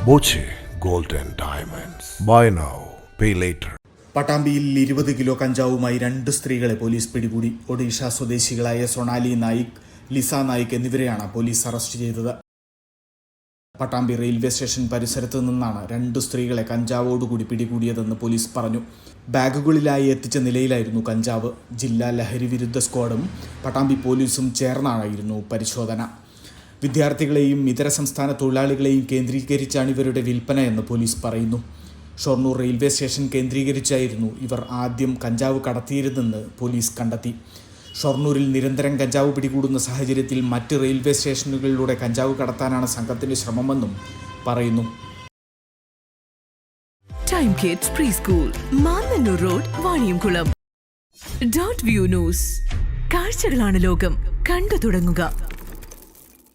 Boche gold and diamonds. Buy now pay later. പട്ടാമ്പിയിൽ 20 kilo കഞ്ചാവുമായി 2 സ്ത്രീകളെ പോലീസ് പിടികൂടി. ഒഡീഷ സ്വദേശികളായ സൊണാലി നായിക്, ലിസ നായിക് എന്നിവരെയാണ് പോലീസ് അറസ്റ്റ് ചെയ്തത്. പട്ടാമ്പി റെയിൽവേ സ്റ്റേഷൻ പരിസരത്ത് നിന്നാണ് 2 സ്ത്രീകളെ കഞ്ചാവോടുകൂടി പിടികൂടിയതെന്ന് പോലീസ് പറഞ്ഞു. ബാഗുകളിലായി എത്തിച്ച നിലയിലായിരുന്നു കഞ്ചാവ്. ജില്ലാ ലഹരി വിരുദ്ധ സ്ക്വാഡും പട്ടാമ്പി പോലീസും ചേർന്നായിരുന്നു പരിശോധന. വിദ്യാർത്ഥികളെയും ഇതര സംസ്ഥാന തൊഴിലാളികളെയും കേന്ദ്രീകരിച്ചാണ് ഇവരുടെ വിൽപ്പന എന്ന് പോലീസ് പറയുന്നു. ഷൊർണൂർ റെയിൽവേ സ്റ്റേഷൻ കേന്ദ്രീകരിച്ചായിരുന്നു ഇവർ ആദ്യം കഞ്ചാവ് കടത്തിയിരുന്നെന്ന് പോലീസ് കണ്ടെത്തി. ഷൊർണൂരിൽ നിരന്തരം കഞ്ചാവ് പിടികൂടുന്ന സാഹചര്യത്തിൽ മറ്റ് റെയിൽവേ സ്റ്റേഷനുകളിലൂടെ കഞ്ചാവ് കടത്താനാണ് സംഘത്തിന്റെ ശ്രമമെന്നും പറയുന്നു. Time kids pre school, Mannannur road, Vaniyamkulam. Dot view news. കാഴ്ചകളാണ് ലോകം, കണ്ടു തുടങ്ങുക.